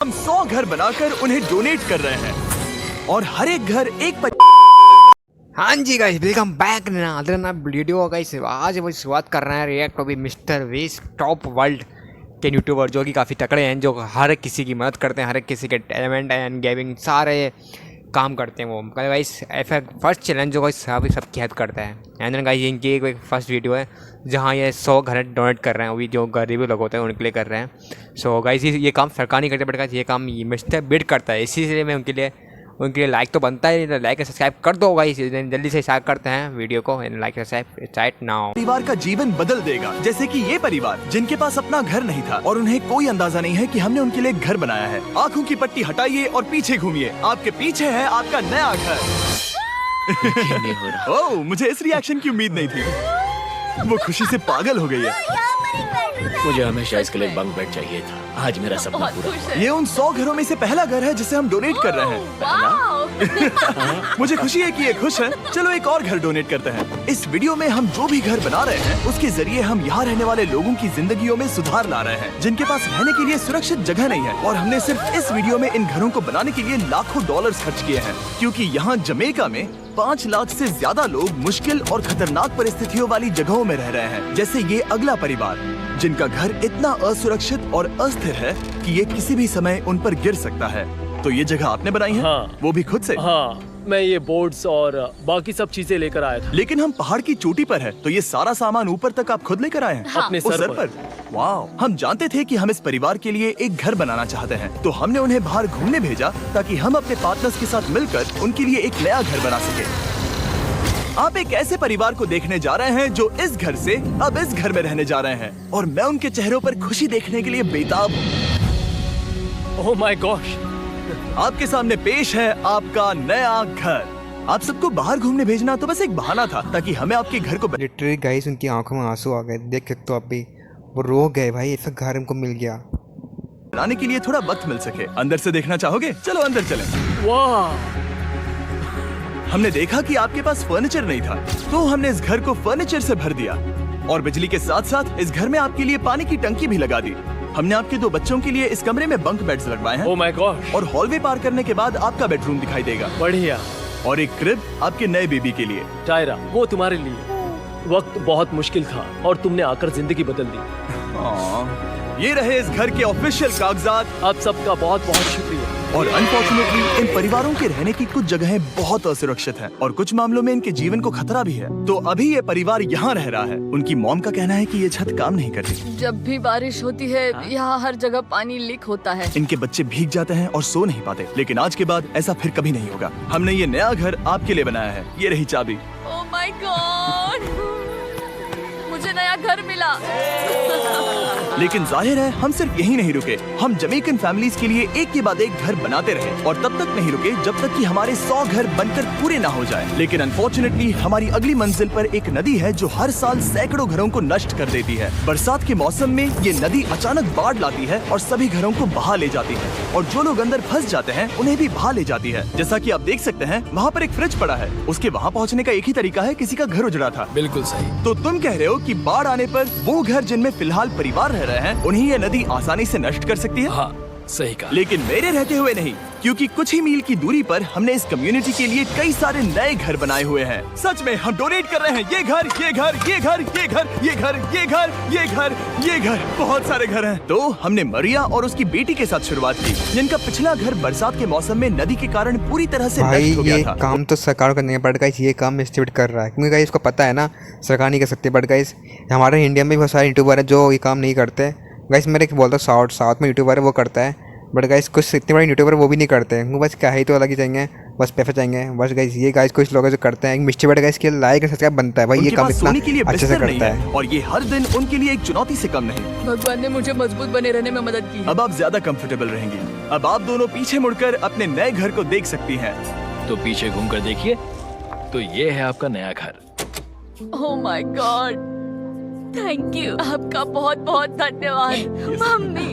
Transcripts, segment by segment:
हम 100 घर बनाकर उन्हें डोनेट कर रहे हैं और हर एक घर एक हाँ जी गाइस, वेलकम बैक ना वीडियो गाइस। आज वो शुरुआत कर रहे हैं रिएक्ट टू बी मिस्टर वीस टॉप वर्ल्ड के यूट्यूबर जो कि काफ़ी तकड़े हैं, जो हर किसी की मदद करते हैं, हर किसी के टैलेंट एंड गेमिंग सारे काम करते हैं वो गाइस। ऐसा फर्स्ट चैलेंज जो गाइस सबकी हेल्प करता है। एंड देन गाइस इनकी एक फर्स्ट वीडियो है जहाँ ये 100 घर डोनेट कर रहे हैं, अभी जो गरीब लोग होते हैं उनके लिए कर रहे हैं। सो गाइस ये काम सरकार नहीं करते, बट गाइस ये काम मिस्टर बिट करता है, इसीलिए मैं उनके लिए लाइक तो बनता है, लाइक सब्सक्राइब कर दो गाइस। जल्दी से स्टार्ट करते हैं वीडियो को, लाइक सब्सक्राइब स्टार्ट नाउ। परिवार का जीवन बदल देगा, जैसे कि ये परिवार जिनके पास अपना घर नहीं था और उन्हें कोई अंदाजा नहीं है कि हमने उनके लिए घर बनाया है। आंखों की पट्टी हटाइए और पीछे घूमिए, आपके पीछे है आपका नया घर। ओह, मुझे इस रिएक्शन की उम्मीद नहीं थी। वो खुशी से पागल हो गई है। मुझे हमेशा इसके लिए बंक बेड चाहिए था। आज मेरा सपना पूरा हुआ। ये उन 100 घरों में से पहला घर है जिसे हम डोनेट कर रहे हैं। मुझे खुशी है कि ये खुश है। चलो एक और घर डोनेट करते हैं। इस वीडियो में हम जो भी घर बना रहे हैं उसके जरिए हम यहाँ रहने वाले लोगों की जिंदगियों में सुधार ला रहे हैं, जिनके पास रहने के लिए सुरक्षित जगह नहीं है। और हमने सिर्फ इस वीडियो में इन घरों को बनाने के लिए लाखों डॉलर्स खर्च किए हैं, क्योंकि यहाँ जमैका में 5 लाख से ज्यादा लोग मुश्किल और खतरनाक परिस्थितियों वाली जगहों में रह रहे हैं। जैसे ये अगला परिवार जिनका घर इतना असुरक्षित और अस्थिर है कि ये किसी भी समय उन पर गिर सकता है। तो ये जगह आपने बनाई है? हाँ। वो भी खुद से? हाँ, मैं ये बोर्ड्स और बाकी सब चीजें लेकर आया था। लेकिन हम पहाड़ की चोटी पर है, तो ये सारा सामान ऊपर तक आप खुद लेकर आए हैं? हाँ। अपने उस सर पर। वाह, हम जानते थे कि हम इस परिवार के लिए एक घर बनाना चाहते हैं, तो हमने उन्हें बाहर घूमने भेजा ताकि हम अपने पार्टनर्स के साथ मिलकर उनके लिए एक नया घर बना सके। आप एक ऐसे परिवार को देखने जा रहे हैं जो इस घर से अब इस घर में रहने जा रहे हैं, और मैं उनके चेहरों पर खुशी देखने के लिए बेताब हूँ। ओह माय गॉश, आपके सामने पेश है आपका नया घर। आप सबको बाहर घूमने भेजना तो बस एक बहाना था ताकि हमें आपके घर को लिटरली गाइस उनकी आंखों में आंसू आ गए, देख सकते हो आप भी, वो रो गए भाई, ऐसा घर हमको मिल गया। बनाने के लिए थोड़ा वक्त मिल सके। अंदर से देखना चाहोगे? चलो अंदर चलें। वाह, हमने देखा कि आपके पास फर्नीचर नहीं था, तो हमने इस घर को फर्नीचर से भर दिया, और बिजली के साथ साथ इस घर में आपके लिए पानी की टंकी भी लगा दी। हमने आपके 2 बच्चों के लिए इस कमरे में बंक बेड्स लगवाए हैं। ओह माय गॉश, और हॉलवे पार करने के बाद आपका बेडरूम दिखाई देगा। बढ़िया। और एक क्रिब आपके नए बेबी के लिए। टायरा, वो तुम्हारे लिए। वक्त बहुत मुश्किल था और तुमने आकर जिंदगी बदल दी। ये रहे इस घर के ऑफिशियल कागजात। आप सबका बहुत बहुत शुक्रिया। और अनफॉर्चुनेटली इन परिवारों के रहने की कुछ जगहें बहुत असुरक्षित हैं, और कुछ मामलों में इनके जीवन को खतरा भी है। तो अभी ये परिवार यहाँ रह रहा है। उनकी मॉम का कहना है कि ये छत काम नहीं करती। जब भी बारिश होती है यहाँ हर जगह पानी लीक होता है। इनके बच्चे भीग जाते हैं और सो नहीं पाते, लेकिन आज के बाद ऐसा फिर कभी नहीं होगा। हमने ये नया घर आपके लिए बनाया है। ये रही चाबी। ओह माय गॉड, मुझे नया घर मिला। लेकिन जाहिर है हम सिर्फ यही नहीं रुके। हम जमैकन फैमिलीज के लिए एक के बाद एक घर बनाते रहे, और तब तक नहीं रुके जब तक कि हमारे 100 घर बनकर पूरे ना हो जाए। लेकिन अनफॉर्चुनेटली हमारी अगली मंजिल पर एक नदी है जो हर साल सैकड़ों घरों को नष्ट कर देती है। बरसात के मौसम में ये नदी अचानक बाढ़ लाती है और सभी घरों को बहा ले जाती है, और जो लोग अंदर फंस जाते हैं उन्हें भी बहा ले जाती है। जैसा कि आप देख सकते हैं, वहाँ पर एक फ्रिज पड़ा है। उसके वहाँ पहुँचने का एक ही तरीका है, किसी का घर उजड़ा था। बिल्कुल सही। तो तुम कह रहे हो कि बाढ़ आने पर वो घर जिनमें फिलहाल परिवार रह रहे हैं उन्हें ये नदी आसानी से नष्ट कर सकती है? हाँ, सही कहा। लेकिन मेरे रहते हुए नहीं, क्योंकि कुछ ही मील की दूरी पर हमने इस कम्युनिटी के लिए कई सारे नए घर बनाए हुए हैं। सच में हम डोनेट कर रहे हैं। ये घर, ये घर, ये घर, ये घर, ये घर, ये घर, ये घर, ये घर, बहुत सारे घर हैं। तो हमने मरिया और उसकी बेटी के साथ शुरुआत की, जिनका पिछला घर बरसात के मौसम में नदी के कारण पूरी तरह से नष्ट हो गया था। ये काम तो सरकार को नहीं, बट गाइस ये काम मिस्टर बिट कर रहा है, क्योंकि गाइस इसको पता है ना सरकार नहीं कर सकती। बट गाइस हमारे इंडिया में बहुत सारे यूट्यूबर हैं जो ये काम नहीं करते। गाइस मेरे एक बोलता साउथ में यूट्यूबर है वो करता है, बट गाइस कुछ इतने बड़े यूट्यूबर वो भी नहीं करते हैं। बस क्या ही तो अलग ही चाहिए, बस पैसे चाहिए बस। गाइस ये गाइस कुछ लोग जो करते हैं, मिस्टर बिट गाइस के लाइक सब्सक्राइब बनता है भाई, ये काम इतना अच्छे से करता है, और ये हर दिन उनके लिए एक चुनौती से कम नहीं। भगवान ने मुझे मजबूत बने रहने में मदद की। अब आप ज्यादा कंफर्टेबल रहेंगी। अब आप दोनों पीछे मुड़कर अपने नए घर को देख सकती हैं। तो पीछे घूमकर देखिए, तो ये है आपका नया घर। Oh my God, thank you. आपका बहुत बहुत धन्यवाद मम्मी।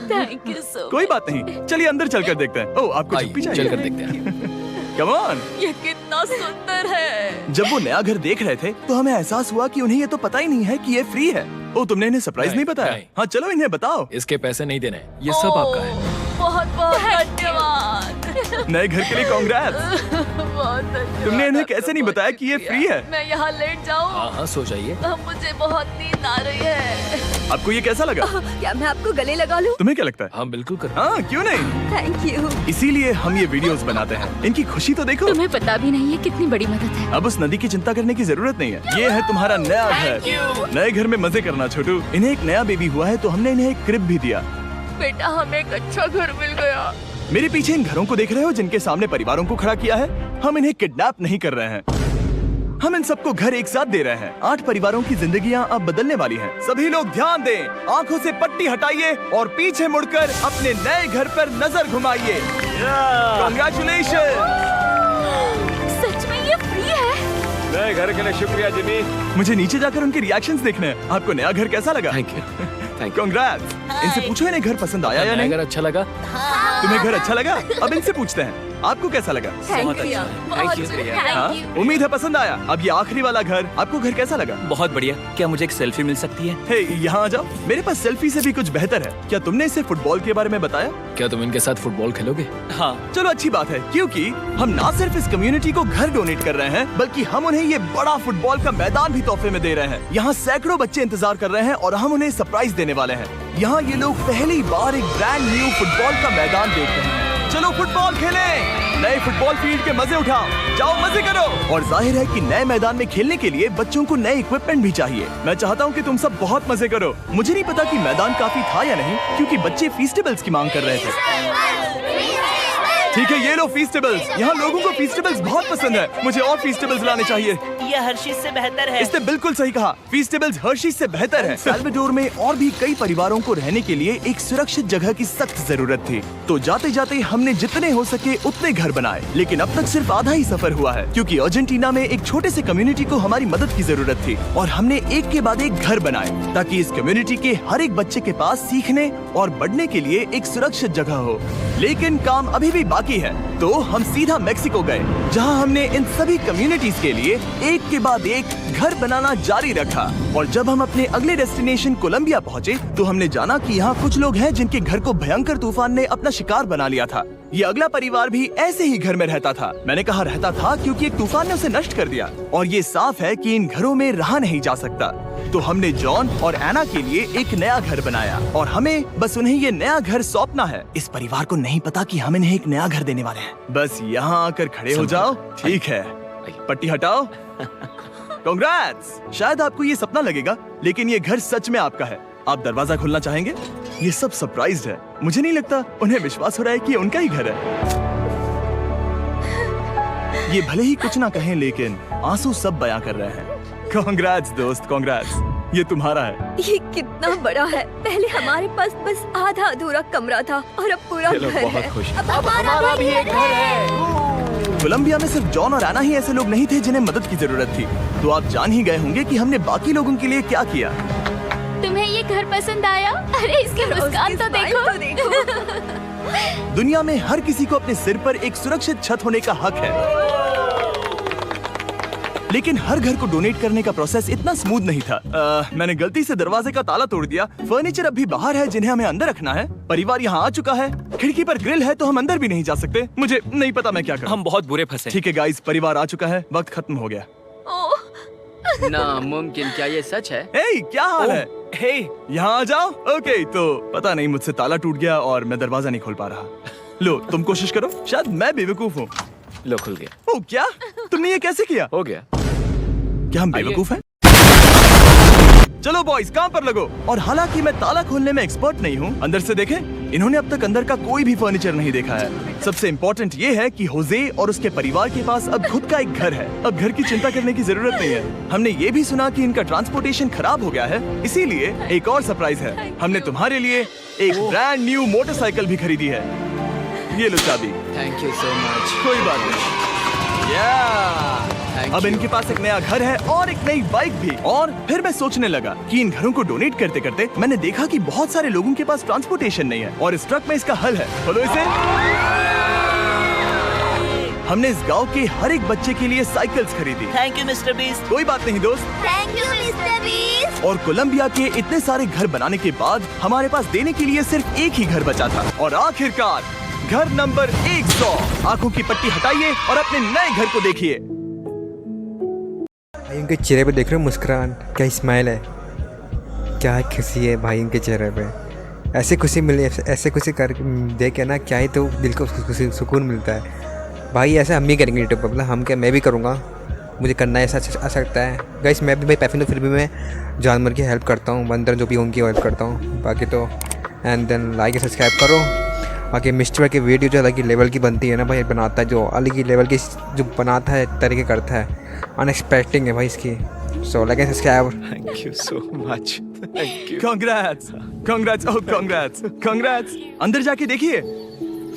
Thank you so. कोई बात नहीं, चलिए अंदर चलकर देखते हैं। ओह, आपको चुप्पी चाहिए? चलकर देखते हैं। Come on. ये कितना सुंदर है। जब वो नया घर देख रहे थे तो हमें एहसास हुआ कि उन्हें ये तो पता ही नहीं है कि ये फ्री है। ओ, तुमने इन्हें सरप्राइज नहीं बताया? नहीं। हाँ चलो इन्हें बताओ। इसके पैसे नहीं देने, ये सब आपका है। बहुत बहुत धन्यवाद। नए घर के लिए कांग्रेट्स। बहुत धन्यवाद। तुमने इन्हें कैसे नहीं बताया कि ये फ्री है? मैं यहाँ लेट जाऊँ? हाँ सो जाइए। मुझे बहुत नींद आ रही है। आपको ये कैसा लगा? क्या मैं आपको गले लगा लूं? तुम्हें क्या लगता है? हाँ बिल्कुल कर। हाँ क्यों नहीं, थैंक यू। इसीलिए हम ये वीडियोस बनाते हैं। इनकी खुशी तो देखो। तुम्हें पता भी नहीं है कितनी बड़ी मदद है। अब उस नदी की चिंता करने की जरूरत नहीं है। ये है तुम्हारा नया घर। नए घर में मजे करना छोटू। इन्हें एक नया बेबी हुआ है तो हमने इन्हें एक क्रिब भी दिया। बेटा हमें एक अच्छा घर मिल गया। मेरे पीछे इन घरों को देख रहे हो जिनके सामने परिवारों को खड़ा किया है? हम इन्हें किडनैप नहीं कर रहे हैं, हम इन सबको घर एक साथ दे रहे हैं। 8 परिवारों की जिंदगियां अब बदलने वाली हैं। सभी लोग ध्यान दें, आंखों से पट्टी हटाइए और पीछे मुड़कर अपने नए घर पर नजर घुमाइए। कांग्रेचुलेशन। सच में ये फ्री है? नए घर के लिए शुक्रिया जिमी। मुझे नीचे जाकर उनके रिएक्शंस देखने हैं। आपको नया घर कैसा लगा? Thank you. कांग्रेट्स। इनसे पूछो इन्हें घर पसंद आया या नहीं? अगर अच्छा लगा। तुम्हें घर अच्छा लगा? अब इनसे पूछते हैं आपको कैसा लगा? Thank you. Thank you. हाँ? उम्मीद है पसंद आया। अब ये आखिरी वाला घर, आपको घर कैसा लगा? बहुत बढ़िया। क्या मुझे एक सेल्फी मिल सकती है? हे, यहाँ आ जाओ। मेरे पास सेल्फी से भी कुछ बेहतर है। क्या तुमने इसे फुटबॉल के बारे में बताया? क्या तुम इनके साथ फुटबॉल खेलोगे? हाँ। चलो अच्छी बात है, क्योंकि हम ना सिर्फ इस कम्युनिटी को घर डोनेट कर रहे हैं, बल्कि हम उन्हें ये बड़ा फुटबॉल का मैदान भी तोहफे में दे रहे हैं। यहाँ सैकड़ों बच्चे इंतजार कर रहे हैं और हम उन्हें सरप्राइज देने वाले हैं। यहाँ ये लोग पहली बार एक ब्रांड न्यू फुटबॉल का मैदान देख रहे हैं। चलो फुटबॉल खेलें। नए फुटबॉल फील्ड के मजे उठाओ, जाओ मजे करो। और जाहिर है कि नए मैदान में खेलने के लिए बच्चों को नए इक्विपमेंट भी चाहिए। मैं चाहता हूँ कि तुम सब बहुत मजे करो। मुझे नहीं पता कि मैदान काफी था या नहीं, क्योंकि बच्चे फीस्टेबल्स की मांग कर रहे थे। ठीक है, ये लो फीस्टेबल्स। यहाँ लोगों को फीस्टेबल्स बहुत पसंद है। मुझे और फीस्टेबल्स लाने चाहिए। ये हर्षीज से बेहतर है। इसने बिल्कुल सही कहा, फीस्टेबल्स हर्शीज से बेहतर है। साल्वाडोर में और भी कई परिवारों को रहने के लिए एक सुरक्षित जगह की सख्त जरूरत थी, तो जाते जाते हमने जितने हो सके उतने घर बनाए। लेकिन अब तक सिर्फ आधा ही सफर हुआ है, क्योंकि अर्जेंटीना में एक छोटे से कम्युनिटी को हमारी मदद की जरूरत थी और हमने एक के बाद एक घर बनाए ताकि इस कम्युनिटी के हर एक बच्चे के पास सीखने और बढ़ने के लिए एक सुरक्षित जगह हो। लेकिन काम अभी भी बाकी है, तो हम सीधा मेक्सिको गए, जहां हमने इन सभी कम्युनिटीज के लिए एक के बाद एक घर बनाना जारी रखा। और जब हम अपने अगले डेस्टिनेशन कोलंबिया पहुंचे, तो हमने जाना कि यहाँ कुछ लोग हैं जिनके घर को भयंकर तूफान ने अपना शिकार बना लिया था। ये अगला परिवार भी ऐसे ही घर में रहता था। मैंने कहा रहता था क्योंकि एक तूफान ने उसे नष्ट कर दिया और ये साफ है कि इन घरों में रहा नहीं जा सकता। तो हमने जॉन और एना के लिए एक नया घर बनाया और हमें बस उन्हें ये नया घर सौंपना है। इस परिवार को नहीं पता कि हम इन्हें एक नया घर देने वाले हैं। बस यहाँ आकर खड़े हो जाओ। ठीक है, पट्टी हटाओ। कांग्रेट्स। शायद आपको ये सपना लगेगा, लेकिन ये घर सच में आपका है। आप दरवाजा खोलना चाहेंगे? ये सब सरप्राइज है। मुझे नहीं लगता उन्हें विश्वास हो रहा है कि ये उनका ही घर है। ये भले ही कुछ ना कहें, लेकिन आंसू सब बयां कर रहे हैं। कांग्रेट्स दोस्त, कांग्रेट्स। ये तुम्हारा है। ये कितना बड़ा है। पहले हमारे पास बस आधा अधूरा कमरा था और अब पूरा घर है। बहुत खुश। अब हमारा भी एक घर है। कोलंबिया में सिर्फ जॉन और एना ही ऐसे लोग नहीं थे जिन्हें मदद की जरूरत थी। तो आप जान ही गए होंगे कि हमने बाकी लोगों के लिए क्या किया। तुम्हें ये घर पसंद आया? अरे इसकी मुस्कान तो देखो। दुनिया में हर किसी को अपने सिर पर एक सुरक्षित छत होने का हक है, लेकिन हर घर को डोनेट करने का प्रोसेस इतना स्मूथ नहीं था। मैंने गलती से दरवाजे का ताला तोड़ दिया। फर्नीचर अब भी बाहर है जिन्हें हमें अंदर रखना है। परिवार यहाँ आ चुका है। खिड़की पर ग्रिल है तो हम अंदर भी नहीं जा सकते। मुझे नहीं पता मैं क्या करूं। हम बहुत बुरे फंसे। ठीक है गाइस, परिवार आ चुका है। वक्त खत्म हो गया। नामुमकिन। क्या ये सच है? हे, क्या हाल है? हे, यहाँ आ जाओ। ओके, तो पता नहीं मुझसे ताला टूट गया और मैं दरवाजा नहीं खोल पा रहा। लो तुम कोशिश करो, शायद मैं बेवकूफ हूँ। लो खुल गया। ओ क्या? तुमने ये कैसे किया? हो गया। क्या हम बेवकूफ हैं? चलो बॉयज, काम पर लगो। और हालांकि मैं ताला खोलने में एक्सपर्ट नहीं हूँ, अंदर से देखें। इन्होंने अब तक अंदर का कोई भी फर्नीचर नहीं देखा है। सबसे इम्पोर्टेंट ये है कि होजे और उसके परिवार के पास अब खुद का एक घर है। अब घर की चिंता करने की जरूरत नहीं है। हमने ये भी सुना कि इनका ट्रांसपोर्टेशन खराब हो गया है, इसीलिए एक और सरप्राइज है। हमने तुम्हारे लिए एक ब्रांड न्यू मोटरसाइकिल भी खरीदी है। ये लो चाबी। Thank you so much. कोई बात नहीं। अब इनके पास एक नया घर है और एक नई बाइक भी। और फिर मैं सोचने लगा कि इन घरों को डोनेट करते करते मैंने देखा कि बहुत सारे लोगों के पास ट्रांसपोर्टेशन नहीं है और इस ट्रक में इसका हल है। खोलो इसे। हमने इस गांव के हर एक बच्चे के लिए साइकिल्स खरीदी। Thank you mister beast. कोई बात नहीं दोस्त। Thank you mister beast. और कोलंबिया के इतने सारे घर बनाने के बाद हमारे पास देने के लिए सिर्फ एक ही घर बचा था। और आखिरकार घर नंबर 100। आंखों की पट्टी हटाइए और अपने नए घर को देखिए। भाई उनके चेहरे पे देख रहे हो मुस्कुराहट, क्या स्माइल है, क्या खुशी है भाई उनके चेहरे पे। ऐसे खुशी मिले, ऐसे खुशी कर देख के ना क्या ही तो दिल को सुकून मिलता है भाई। ऐसा हम भी करेंगे यूट्यूब पर, मतलब हम क्या, मैं भी करूँगा, मुझे करना ऐसा आ सकता है गाइस। मैं भी भाई पैफिन, तो फिर भी मैं जानवर की हेल्प करता हूँ, बंदर जो भी उनकी हेल्प करता हूँ। बाकी तो and then like and subscribe करो। बाकी मिस्टर की वीडियो जो अलग ही लेवल की बनती है ना भाई, बनाता है जो अलग ही लेवल की जो बनाता है, तरीके करता है, अनएक्सपेक्टिंग है भाई इसकी। So like and subscribe. Thank you so much. Thank you. Congrats, congrats, oh congrats, congrats. अंदर जाके देखिए,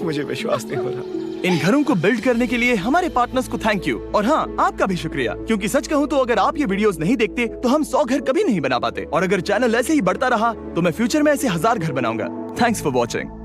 मुझे विश्वास नहीं हो रहा। इन घरों को बिल्ड करने के लिए हमारे पार्टनर्स को थैंक यू। और हाँ, आपका भी शुक्रिया, क्योंकि सच कहूँ तो अगर आप ये वीडियोस नहीं देखते तो हम 100 घर कभी नहीं बना पाते। और अगर चैनल ऐसे ही बढ़ता रहा तो मैं फ्यूचर में ऐसे 1000 घर बनाऊंगा। Thanks for watching.